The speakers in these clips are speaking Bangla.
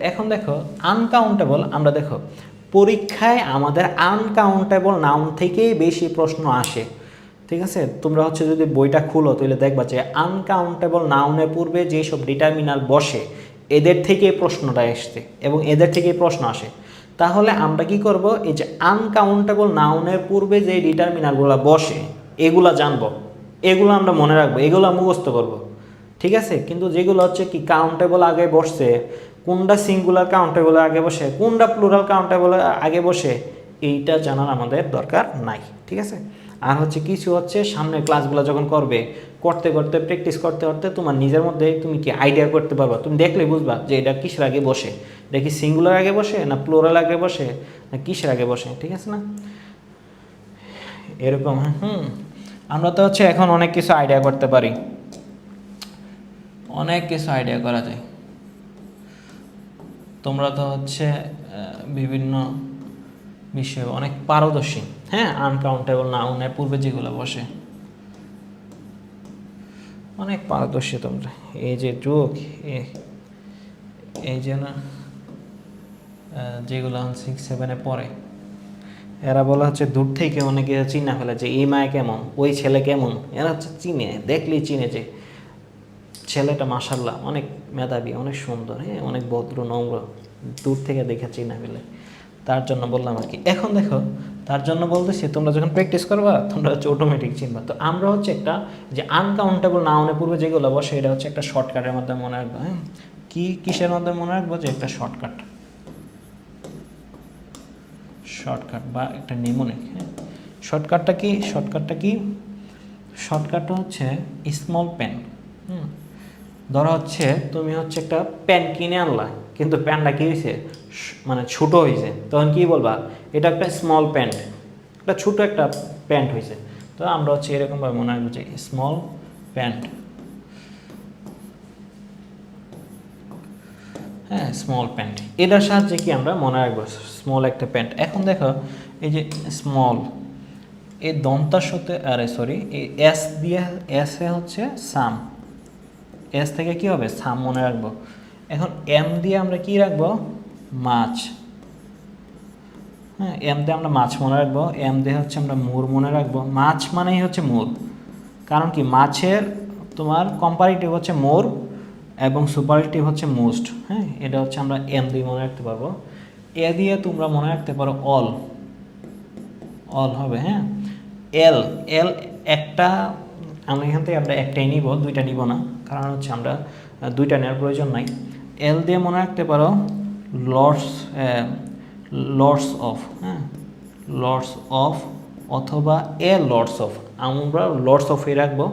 এখন দেখো আনকাউন্টেবল, আমরা দেখো পরীক্ষায় আমাদের আনকাউন্টেবল নাউন থেকেই বেশি প্রশ্ন আসে, ঠিক আছে। তোমরা হচ্ছে যদি বইটা খুলো তাহলে দেখবা যে আনকাউন্টেবল নাউনের পূর্বে যেসব ডিটারমিনার বসে এদের থেকে প্রশ্নটা এসছে এবং এদের থেকেই প্রশ্ন আসে। তাহলে আমরা কি করব, এই যে আনকাউন্টেবল নাউনের পূর্বে যে ডিটারমিনারগুলো বসে এগুলা জানবো, এগুলো আমরা মনে রাখবো, এগুলো মুখস্থ করব, ঠিক আছে। কিন্তু যেগুলো হচ্ছে কি কাউন্টেবল আগে বসছে, কোনটা সিঙ্গুলার কাউন্টেবল আগে বসে, কোনটা প্লুরাল কাউন্টেবল আগে বসে, এইটা জানার আমাদের দরকার নাই, ঠিক আছে। আর হচ্ছে কিছু হচ্ছে সামনের ক্লাসগুলো যখন করবে, করতে করতে প্র্যাকটিস করতে করতে তোমার নিজের মধ্যে তুমি কি আইডিয়া করতে পারবা, তুমি দেখলে বুঝবা যে এটা কিসের আগে বসে, এটা কি সিঙ্গুলার আগে বসে না প্লুরাল আগে বসে না কিসের আগে বসে, ঠিক আছে না। এরকম আমরা তো হচ্ছে এখন অনেক কিছু আইডিয়া করতে পারি, অনেক কিছু আইডিয়া করা যায়। তোমরা তো হচ্ছে বিভিন্ন বিষয়ে অনেক পারদর্শী, হ্যাঁ। আনকাউন্টেবল নাউনের পূর্বে যেগুলো বসে অনেক পারদর্শী তোমরা। এই যে যোগ, এই যে না যেগুলো 6-7 পড়ে, এরা বলা হচ্ছে দূর থেকে অনেকে চিনা ফেলে যে এই মায় কেমন, ওই ছেলে কেমন, এরা হচ্ছে চিনে, দেখলেই চিনে যে ছেলেটা মাশাল্লাহ অনেক মেধাবী, অনেক সুন্দর, হ্যাঁ, অনেক ভদ্র নম্র, দূর থেকে দেখে চিনা ফেলে। তার জন্য বললাম আর কি। এখন দেখো তার জন্য বলতেছি তোমরা যখন প্র্যাকটিস করবা তোমরা হচ্ছে অটোমেটিক চিনবা। তো আমরা হচ্ছে একটা যে আনকাউন্টেবল নাউনের পূর্বে যেগুলো বসে এটা হচ্ছে একটা শর্টকাটের মাধ্যমে মনে রাখবো, হ্যাঁ। কিসের মাধ্যমে মনে রাখবো, যে একটা শর্টকাট বা একটা নিমোনিক, হ্যাঁ। শর্টকাটটা কি শর্টকাটটা হচ্ছে স্মল পেন। ধরো হচ্ছে তুমি হচ্ছে একটা প্যান্ট কিনে আনলা, কিন্তু প্যান্টটা কী হয়েছে, মানে ছোটো হয়েছে, তখন কি বলবা, এটা একটা স্মল প্যান্ট, একটা ছোটো একটা প্যান্ট হয়েছে। তো আমরা হচ্ছে এরকমভাবে মনে রাখবো যে স্মল প্যান্ট, হ্যাঁ, স্মল প্যান্ট। এটার সাহায্যে কি আমরা মনে রাখবো স্মল একটা প্যান্ট। এখন দেখো এই যে স্মল, এই দন্তার সাথে এই এস দিয়ে, এসে হচ্ছে সাম, এস থেকে কি হবে সাম মনে রাখবো। এখন এম দিয়ে আমরা কি রাখবো, মাছ, হ্যাঁ, এম দিয়ে আমরা মাছ মনে রাখবো। এম দিয়ে হচ্ছে আমরা মুর মনে রাখবো। মাছ মানেই হচ্ছে মুর, কারণ কি মাছের তোমার কম্পারেটিভ হচ্ছে মোর এবং সুপারলেটিভ হচ্ছে মোস্ট, হ্যাঁ। এটা হচ্ছে আমরা এম দিয়ে মনে রাখতে পারবো। এ দিয়ে তোমরা মনে রাখতে পারো অল হবে, হ্যাঁ। এল একটা, আমরা এখান থেকে আমরা একটাই নিব, দুইটা নিব না, কারণ হচ্ছে আমরা দুইটা নেওয়ার প্রয়োজন নাই। এল দিয়ে মনে রাখতে পারো লর্ডস অফ, হ্যাঁ, লর্ডস অফ, অথবা এ লর্ডস অফ, আমরা লর্ডস অফ এ রাখবো।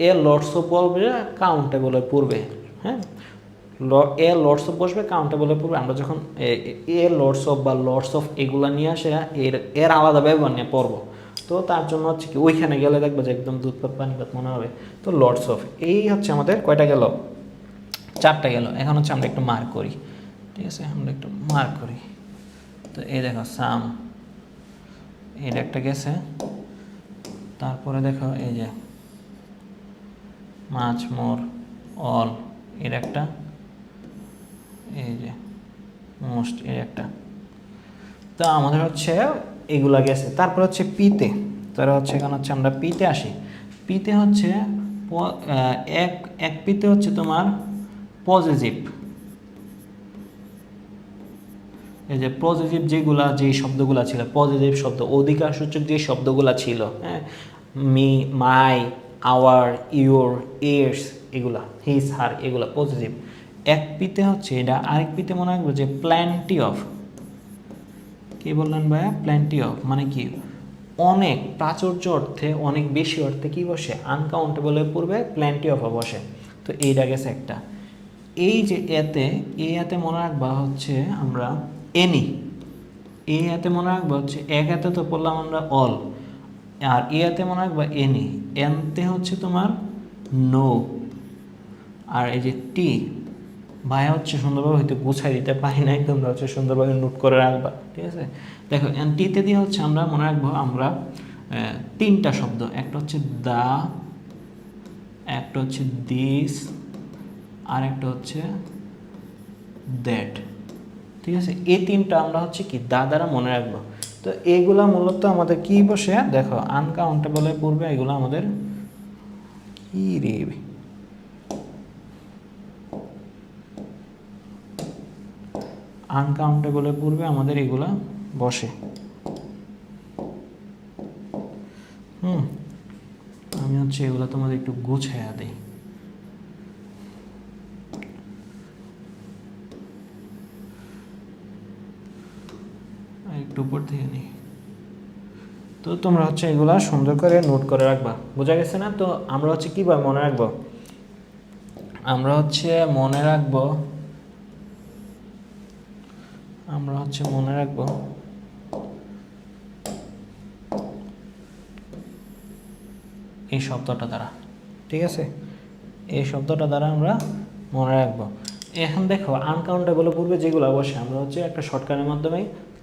এ লর্ডস অফ বলবে কাউন্টেবলের পূর্বে, হ্যাঁ। এ লর্ডস অফ বসবে কাউন্টেবলের পূর্বে। আমরা যখন এ লর্ডস অফ বা লর্ডস অফ এগুলা নিয়ে আসে এর আলাদা ব্যবহার নিয়ে পড়বো, তো তার জন্য হচ্ছে কি ওইখানে গেলে দেখবো যে একদম দুধপাত পানিপাত মনে হবে। তো লর্ডস অফ, এই হচ্ছে আমাদের কয়টা গেল, 4টা গেল। এখন হচ্ছে আমরা একটু মার্ক করি, ঠিক আছে, আমরা একটু মার্ক করি। তো এই দেখো সাম, এটা একটা গেছে। তারপরে দেখো এই যে মাছ, মোর, অল, এর একটা, এই যে মোস্ট, এর একটা। তো আমাদের হচ্ছে এগুলা গেছে। তারপর হচ্ছে পিতে, তারা হচ্ছে এখানে হচ্ছে আমরা পিতে আসি। পিতে হচ্ছে এক পিতে হচ্ছে তোমার পজিটিভ, এই যে পজিটিভ যেই শব্দগুলা ছিল, পজিটিভ শব্দ, অধিকার সূচক যে শব্দগুলা ছিল, হ্যাঁ, me, my, our, your, yours, এগুলা, হিজ, হার, এগুলা পজিটিভ। এক পিতে হচ্ছে এটা। আরেক পিতে মনে রাখবো যে প্ল্যান্টি অফ, কি বললেন ভাইয়া, প্ল্যান্টি অফ মানে কি, অনেক, প্রাচুর্য অর্থে, অনেক বেশি অর্থে কি বসে, আনকাউন্টেবলের পূর্বে প্ল্যান্টি অফ বসে। তো এইটা গেছে একটা। এই যে এতে মনে রাখবা হচ্ছে আমরা এনি, এতে মনে রাখবা হচ্ছে এতে তো পড়লাম আমরা অল, আর এতে মনে রাখবা এনি, এনতে হচ্ছে তোমার নো, আর এই যে টি, ভাইয়া হচ্ছে সুন্দরভাবে হয়তো গুছাই দিতে পারি নাই, তোমরা হচ্ছে সুন্দরভাবে নোট করে রাখবা, ঠিক আছে। দেখো টিতে দিয়ে হচ্ছে আমরা মনে রাখবো আমরা 3টা শব্দ, একটা হচ্ছে দা, একটা হচ্ছে দিস, আর একটা হচ্ছে দ্যাট। ঠিক আছে, এই তিনটা আমরা হচ্ছে কি দা দ্বারা মনে রাখবো। তো এইগুলা মূলত আমাদের কি বসে, দেখো আনকাউন্টেবলের পূর্বে এগুলো আমাদের কি রে, আনকাউন্টেবলের পূর্বে আমাদের এগুলা বসে। আমি হচ্ছে এগুলো তোমাদের একটু গুছাইয়া দিই। একটু উপর থেকে নিই। তো তোমরা হচ্ছে এগুলা সুন্দর করে নোট করে রাখবা, বোঝা গেছে না? তো আমরা হচ্ছে কীভাবে মনে রাখবো, আমরা হচ্ছে মনে রাখবো এই শব্দটা দ্বারা। ঠিক আছে, এই শব্দটা দ্বারা আমরা মনে রাখবো। এখন দেখো আনকাউন্টেবলের পূর্বে যেগুলো বসে আমরা হচ্ছে একটা শর্টকাটের মাধ্যমে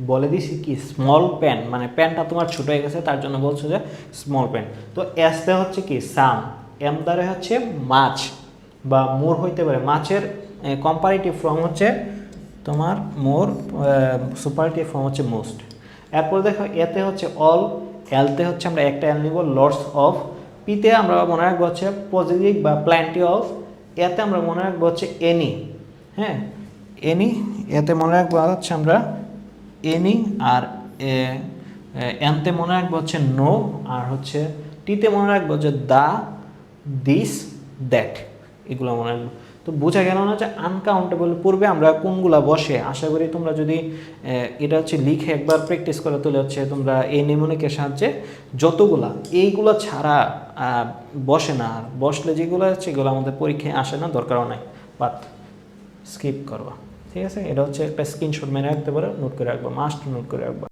বলে দিছি কি স্মল পেন, মানে পেনটা তোমার ছোট হয়ে গেছে তার জন্য বলছো যে স্মল পেন। তো এসতে হচ্ছে কি সাম, এম দ্বারা হচ্ছে মাছ বা মোর হইতে পারে। মাছের কম্পারেটিভ ফর্ম হচ্ছে তোমার মোর, সুপারটিভ ফর্ম হচ্ছে মোস্ট। এরপর দেখো এতে হচ্ছে অল, এলতে হচ্ছে আমরা একটা এল নিব লটস অফ, পিতে আমরা মনে রাখবো হচ্ছে পজিটিভ বা প্ল্যান্টি অফ, এতে আমরা মনে রাখবো হচ্ছে এনি। হ্যাঁ, এনি, এতে মনে রাখবো হচ্ছে আমরা এনি, আর এনতে মনে রাখবো হচ্ছে নো, আর হচ্ছে টিতে মনে রাখবো যে দা, দিস, দ্যাট, এগুলো মনে রাখবো। তো বোঝা গেল না যে আনকাউন্টেবল পূর্বে আমরা কোনগুলা বসে। আশা করি তোমরা যদি এটা হচ্ছে লিখে একবার প্র্যাকটিস করে তুলে হচ্ছে তোমরা এই নিমনিকের সাহায্যে যতগুলা এইগুলো ছাড়া বসে না, আর বসলে যেগুলো হচ্ছে এগুলো আমাদের পরীক্ষায় আসে না, দরকারও নাই, বাট স্কিপ করবা। ঠিক আছে, এটা হচ্ছে একটা স্ক্রিনশট মেরে রাখতে পারো, নোট করে রাখবা, মাস্ট নোট করে রাখবা।